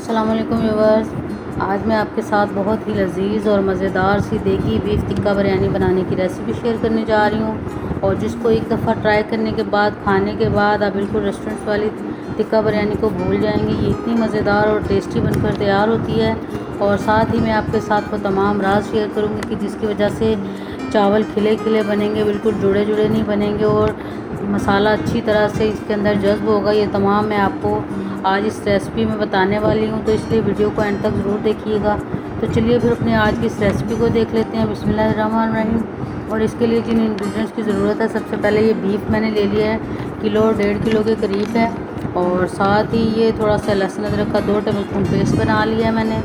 अस्सलाम वालेकुम व्यूअर्स। आज मैं आपके साथ बहुत ही लजीज़ और मज़ेदार सी देगी बीफ टिक्का बिरयानी बनाने की रेसिपी शेयर करने जा रही हूँ, और जिसको एक दफ़ा ट्राई करने के बाद खाने के बाद आप बिल्कुल रेस्टोरेंट वाली टिक्का बिरयानी को भूल जाएंगे। ये इतनी मज़ेदार और टेस्टी बनकर तैयार होती है। और साथ ही मैं आपके साथ वो तमाम राज शेयर करूँगी कि जिसकी वजह से चावल खिले खिले बनेंगे, बिल्कुल जुड़े जुड़े नहीं बनेंगे, और मसाला अच्छी तरह से इसके अंदर जज्ब होगा। ये तमाम मैं आपको आज इस रेसिपी में बताने वाली हूँ, तो इसलिए वीडियो को एंड तक ज़रूर देखिएगा। तो चलिए फिर अपने आज की इस रेसिपी को देख लेते हैं। बिस्मिल्लाहिर्रहमानिर्रहीम। और इसके लिए जिन इंग्रेडिएंट्स की ज़रूरत है, सबसे पहले ये बीफ मैंने ले लिया है, किलो और 1.5 किलो के करीब है। और साथ ही ये थोड़ा सा लहसुन अदरक का 2 टेबलस्पून पेस्ट बना लिया है मैंने।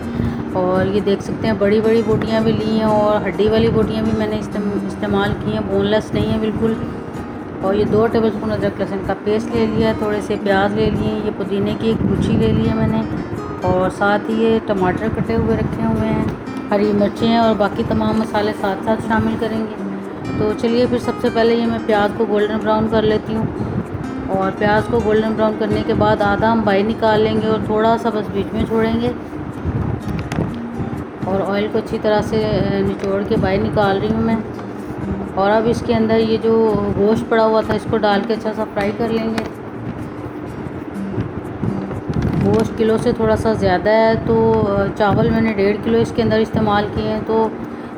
और ये देख सकते हैं बड़ी बड़ी बोटियाँ भी ली हैं, और हड्डी वाली बोटियाँ भी मैंने इस्तेमाल की हैं, बोनलेस नहीं है बिल्कुल। और ये 2 टेबलस्पून अदरक लहसुन का पेस्ट ले लिया, थोड़े से प्याज ले लिए, ये पुदीने की एक गुच्छी ले ली है मैंने। और साथ ही ये टमाटर कटे हुए रखे हुए हैं, हरी मिर्चें और बाकी तमाम मसाले साथ साथ शामिल करेंगे। तो चलिए फिर सबसे पहले ये मैं प्याज को गोल्डन ब्राउन कर लेती हूँ। और प्याज को गोल्डन ब्राउन करने के बाद आधा हम बाई निकाल लेंगे और थोड़ा सा बस बीच में छोड़ेंगे। और ऑयल को अच्छी तरह से निचोड़ के बाई निकाल रही हूँ मैं। और अब इसके अंदर ये जो गोश्त पड़ा हुआ था, इसको डाल के अच्छा सा फ्राई कर लेंगे। गोश्त किलो से थोड़ा सा ज़्यादा है, तो चावल मैंने 1.5 किलो इसके अंदर इस्तेमाल किए हैं, तो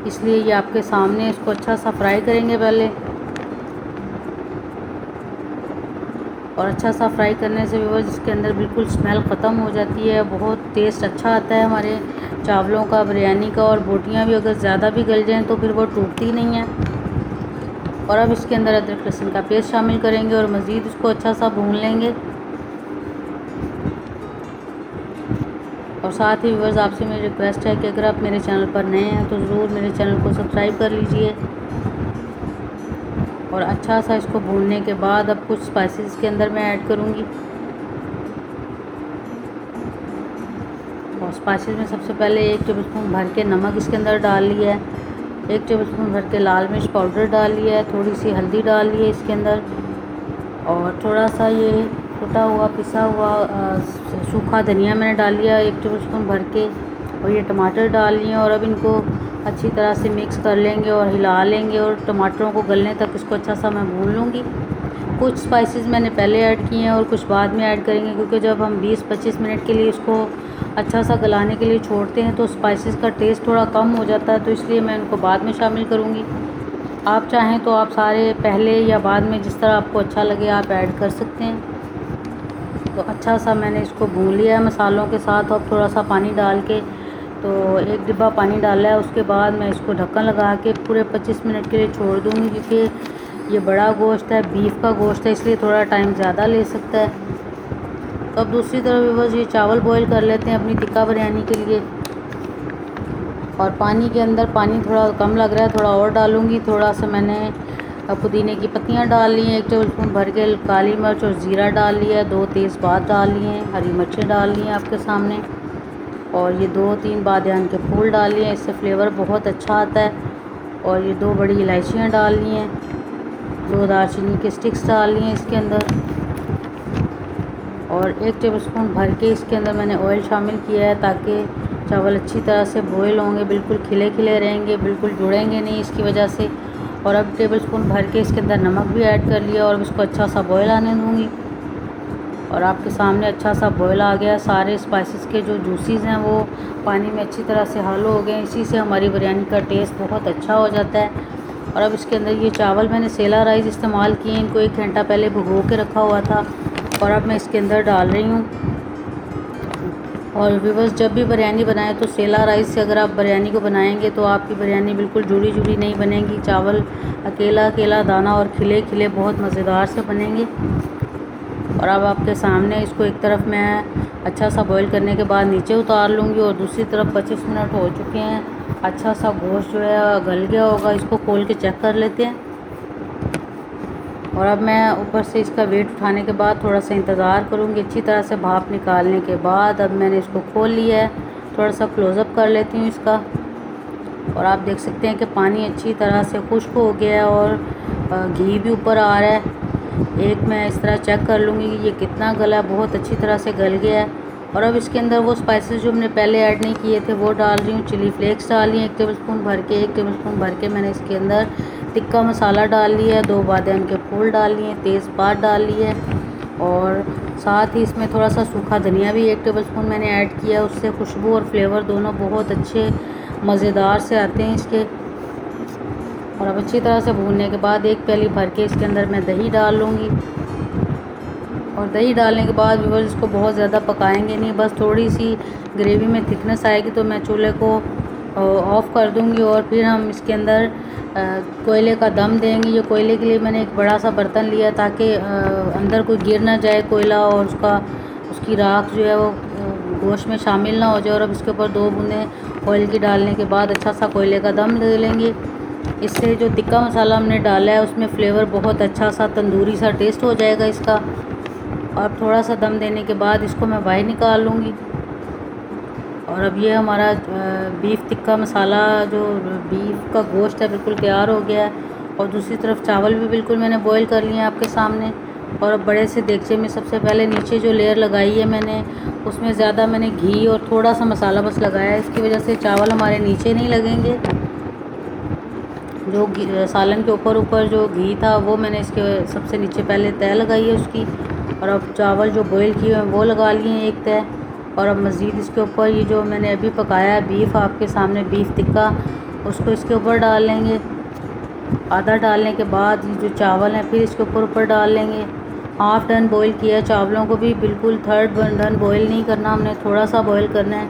इसलिए ये आपके सामने इसको अच्छा सा फ्राई करेंगे पहले। और अच्छा सा फ्राई करने से व्यूअर्स इसके अंदर बिल्कुल स्मेल ख़त्म हो जाती है, बहुत टेस्ट अच्छा आता है हमारे चावलों का, बिरयानी का। और बोटियाँ भी अगर ज़्यादा भी गल जाएँ तो फिर वो टूटती नहीं है। और अब इसके अंदर अदरक लहसुन का पेस्ट शामिल करेंगे और मज़ीद इसको अच्छा सा भून लेंगे। और साथ ही व्यूअर्स आपसे मेरी रिक्वेस्ट है कि अगर आप मेरे चैनल पर नए हैं तो ज़रूर मेरे चैनल को सब्सक्राइब कर लीजिए। और अच्छा सा इसको भूनने के बाद अब कुछ स्पाइसेस के अंदर मैं ऐड करूँगी। और स्पाइसेस में सबसे पहले 1 टेबलस्पून भर के नमक इसके अंदर डाल लिया है, 1 टेबलस्पून भर के लाल मिर्च पाउडर डाल लिया है, थोड़ी सी हल्दी डाल ली है इसके अंदर। और थोड़ा सा ये कुटा हुआ पिसा हुआ सूखा धनिया मैंने डाल लिया 1 टेबलस्पून भर के। और ये टमाटर डाल लिए, और अब इनको अच्छी तरह से मिक्स कर लेंगे और हिला लेंगे, और टमाटरों को गलने तक इसको अच्छा सा मैं भून लूँगी। कुछ स्पाइसेस मैंने पहले ऐड किए हैं और कुछ बाद में ऐड करेंगे, क्योंकि जब हम 20-25 मिनट के लिए इसको अच्छा सा गलाने के लिए छोड़ते हैं तो स्पाइसेस का टेस्ट थोड़ा कम हो जाता है, तो इसलिए मैं उनको बाद में शामिल करूँगी। आप चाहें तो आप सारे पहले या बाद में, जिस तरह आपको अच्छा लगे, आप ऐड कर सकते हैं। तो अच्छा सा मैंने इसको भून लिया है मसालों के साथ। अब थोड़ा सा पानी डाल के, तो 1 डिब्बा पानी डाला है, उसके बाद मैं इसको ढक्कन लगा के पूरे 25 मिनट के लिए छोड़ दूँगी, क्योंकि ये बड़ा गोश्त है, बीफ का गोश्त है, इसलिए थोड़ा टाइम ज़्यादा ले सकता है। तो अब दूसरी तरफ बस ये चावल बॉईल कर लेते हैं अपनी टिक्का बिरयानी के लिए। और पानी के अंदर पानी थोड़ा कम लग रहा है, थोड़ा और डालूँगी। थोड़ा सा मैंने पुदीने की पत्तियाँ डाल ली हैं, 1 टेबलस्पून भर के काली मिर्च और ज़ीरा डाल लिया है, 2 तेज़पात डाल लिए हैं, हरी मिर्चें डाल ली हैं आपके सामने। और ये 2-3 बादियान के फूल डाल लिए हैं, इससे फ्लेवर बहुत अच्छा आता है। और ये 2 बड़ी इलायचियाँ डाल ली हैं, 2 दालचीनी के स्टिक्स डाल लिए हैं इसके अंदर। और 1 टेबलस्पून भर के इसके अंदर मैंने ऑयल शामिल किया है, ताकि चावल अच्छी तरह से बॉयल होंगे, बिल्कुल खिले खिले रहेंगे, बिल्कुल जुड़ेंगे नहीं इसकी वजह से। और अब टेबलस्पून भर के इसके अंदर नमक भी ऐड कर लिया, और इसको अच्छा सा बॉयल आने दूँगी। और आपके सामने अच्छा सा बॉयल आ गया, सारे स्पाइसेस के जो जूसीज़ हैं वो पानी में अच्छी तरह से हल हो गए। इसी से हमारी बिरयानी का टेस्ट बहुत अच्छा हो जाता है। और अब इसके अंदर ये चावल मैंने सेला राइस इस्तेमाल किए, इनको 1 घंटा पहले भिगो के रखा हुआ था, और अब मैं इसके अंदर डाल रही हूँ। और व्यूअर्स, जब भी बिरयानी बनाएं तो सेला राइस से अगर आप बिरयानी को बनाएंगे तो आपकी बिरयानी बिल्कुल जुड़ी जुड़ी नहीं बनेगी, चावल अकेला अकेला दाना और खिले खिले बहुत मज़ेदार से बनेंगे। और अब आपके सामने इसको एक तरफ मैं अच्छा सा बॉईल करने के बाद नीचे उतार लूँगी, और दूसरी तरफ 25 मिनट हो चुके हैं, अच्छा सा गोश्त जो है गल गया होगा। इसको खोल के चेक कर लेते हैं। और अब मैं ऊपर से इसका वेट उठाने के बाद थोड़ा सा इंतज़ार करूँगी। अच्छी तरह से भाप निकालने के बाद अब मैंने इसको खोल लिया है, थोड़ा सा क्लोज़अप कर लेती हूँ इसका। और आप देख सकते हैं कि पानी अच्छी तरह से खुश्क हो गया है, और घी भी ऊपर आ रहा है। एक मैं इस तरह चेक कर लूँगी कि ये कितना गला है, बहुत अच्छी तरह से गल गया है। और अब इसके अंदर वो स्पाइसेस जो हमने पहले ऐड नहीं किए थे वो डाल रही हूँ। चिली फ्लेक्स डाली हैं 1 टेबलस्पून भर के। 1 टेबलस्पून भर के मैंने इसके अंदर टिक्का मसाला डाल लिया है। 2 बादाम के फूल डाल लिए, तेज़पात डाल ली है और साथ ही इसमें थोड़ा सा सूखा धनिया भी 1 टेबलस्पून मैंने ऐड किया है। उससे खुशबू और फ्लेवर दोनों बहुत अच्छे मज़ेदार से आते हैं इसके। और अब अच्छी तरह से भूनने के बाद 1 प्याली भर के इसके अंदर मैं दही डाल लूँगी। और दही डालने के बाद व्यूअर्स इसको बहुत ज़्यादा पकाएंगे नहीं, बस थोड़ी सी ग्रेवी में थिकनेस आएगी तो मैं चूल्हे को ऑफ़ कर दूँगी और फिर हम इसके अंदर कोयले का दम देंगे। ये कोयले के लिए मैंने एक बड़ा सा बर्तन लिया ताकि अंदर कोई गिर ना जाए कोयला और उसकी राख जो है वो गोश्त में शामिल ना हो जाए। और अब इसके ऊपर 2 बूंदें ऑयल की डालने के बाद अच्छा सा कोयले का दम दे लेंगे। इससे जो टिक्का मसाला हमने डाला है उसमें फ्लेवर बहुत अच्छा सा तंदूरी सा टेस्ट हो जाएगा इसका। और थोड़ा सा दम देने के बाद इसको मैं बाहर निकाल लूँगी। और अब ये हमारा बीफ टिक्का मसाला जो बीफ का गोश्त है बिल्कुल तैयार हो गया है। और दूसरी तरफ चावल भी बिल्कुल मैंने बॉईल कर लिए हैं आपके सामने। और अब बड़े से देगचे में सबसे पहले नीचे जो लेयर लगाई है मैंने उसमें ज़्यादा मैंने घी और थोड़ा सा मसाला बस लगाया है। इसकी वजह से चावल हमारे नीचे नहीं लगेंगे। जो सालन के ऊपर जो घी था वो मैंने इसके सबसे नीचे पहले तय लगाई है उसकी। और अब चावल जो बॉईल किए हैं वो लगा लिए हैं एक तय। और अब मज़ीद इसके ऊपर ये जो मैंने अभी पकाया है बीफ आपके सामने बीफ टिक्का उसको इसके ऊपर डाल लेंगे। आधा डालने के बाद ये जो चावल हैं फिर इसके ऊपर डाल लेंगे। हाफ़ डन बॉईल किया है चावलों को भी, बिल्कुल थर्ड डन बॉईल नहीं करना, हमने थोड़ा सा बॉईल करना है।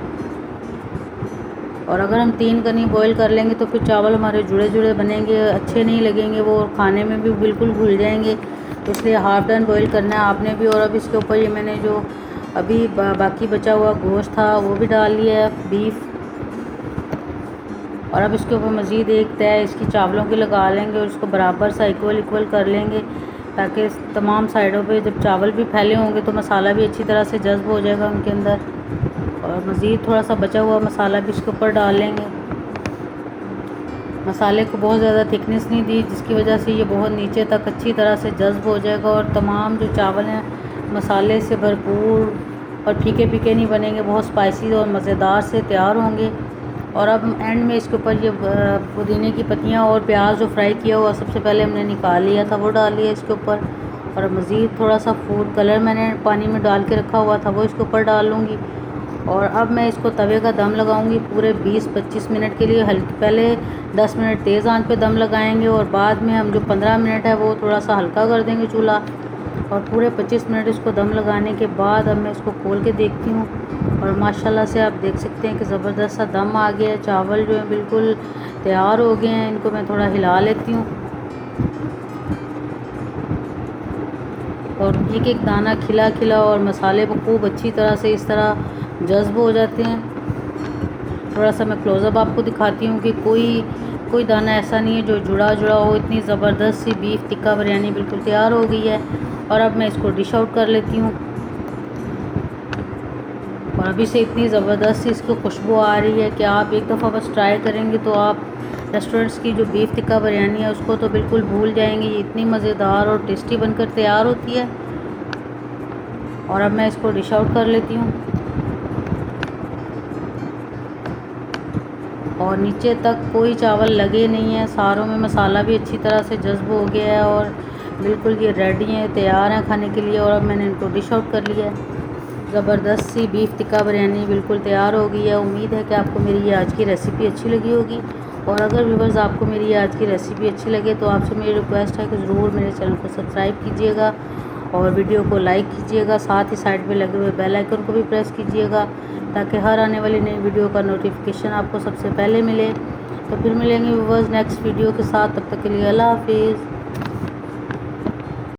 और अगर हम 3 कनी बॉईल कर लेंगे तो फिर चावल हमारे जुड़े जुड़े बनेंगे, अच्छे नहीं लगेंगे वो और खाने में भी बिल्कुल घुल जाएंगे। तो इसलिए हाफ़ डन बॉईल करना है आपने भी। और अब इसके ऊपर ये मैंने जो अभी बाकी बचा हुआ गोश्त था वो भी डाल लिया है बीफ। और अब इसके ऊपर मज़ीद एक तय इसकी चावलों की लगा लेंगे और उसको बराबर सा इक्वल कर लेंगे ताकि तमाम साइडों पे जब चावल भी फैले होंगे तो मसाला भी अच्छी तरह से जज्ब हो जाएगा उनके अंदर। और मज़ीद थोड़ा सा बचा हुआ मसाला भी इसके ऊपर डाल लेंगे। मसाले को बहुत ज़्यादा थिकनेस नहीं दी जिसकी वजह से ये बहुत नीचे तक अच्छी तरह से जज्ब हो जाएगा और तमाम जो चावल हैं मसाले से भरपूर और फीके फीके नहीं बनेंगे, बहुत स्पाइसी और मज़ेदार से तैयार होंगे। और अब एंड में इसके ऊपर ये पुदीने की पत्तियाँ और प्याज जो फ्राई किया हुआ सबसे पहले हमने निकाल लिया था वो डाल लिया इसके ऊपर। और मज़ीद थोड़ा सा फूड कलर मैंने पानी में डाल के रखा हुआ था वो इसके ऊपर डाल लूँगी। और अब मैं इसको तवे का दम लगाऊंगी पूरे 20-25 मिनट के लिए। पहले 10 मिनट तेज़ आंच पे दम लगाएंगे और बाद में हम जो 15 मिनट है वो थोड़ा सा हल्का कर देंगे चूल्हा। और पूरे 25 मिनट इसको दम लगाने के बाद अब मैं इसको खोल के देखती हूँ और माशाल्लाह से आप देख सकते हैं कि ज़बरदस्त सा दम आ गया है। चावल जो है बिल्कुल तैयार हो गए हैं। इनको मैं थोड़ा हिला लेती हूँ और एक एक दाना खिला खिला और मसाले को खूब अच्छी तरह से इस तरह जज्ब हो जाते हैं। थोड़ा सा मैं क्लोज़अप आपको दिखाती हूँ कि कोई दाना ऐसा नहीं है जो जुड़ा हो। इतनी ज़बरदस्त सी बीफ टिक्का बिरयानी बिल्कुल तैयार हो गई है। और अब मैं इसको डिश आउट कर लेती हूँ। और अभी से इतनी ज़बरदस्त सी इसको खुशबू आ रही है कि आप एक दफ़ा बस ट्राई करेंगे तो आप रेस्टोरेंट्स की जो बीफ टिक्का बिरयानी है उसको तो बिल्कुल भूल जाएंगे। ये इतनी मज़ेदार और टेस्टी बनकर तैयार होती है। और अब मैं इसको डिश आउट कर लेती हूँ। और नीचे तक कोई चावल लगे नहीं है, सारों में मसाला भी अच्छी तरह से जज्ब हो गया है और बिल्कुल ये रेडी हैं, तैयार हैं खाने के लिए। और अब मैंने इनको डिश आउट कर लिया है। ज़बरदस्त सी बीफ टिक्का बिरयानी बिल्कुल तैयार हो गई है। उम्मीद है कि आपको मेरी ये आज की रेसिपी अच्छी लगी होगी। और अगर व्यूअर्स आपको मेरी ये आज की रेसिपी अच्छी लगे तो आपसे मेरी रिक्वेस्ट है कि ज़रूर मेरे चैनल को सब्सक्राइब कीजिएगा और वीडियो को लाइक कीजिएगा। साथ ही साइड पे लगे हुए बेल आइकन को भी प्रेस कीजिएगा ताकि हर आने वाली नई वीडियो का नोटिफिकेशन आपको सबसे पहले मिले। तो फिर मिलेंगे व्यूअर्स नेक्स्ट वीडियो के साथ, तब तक के लिए अल्लाह हाफिज़।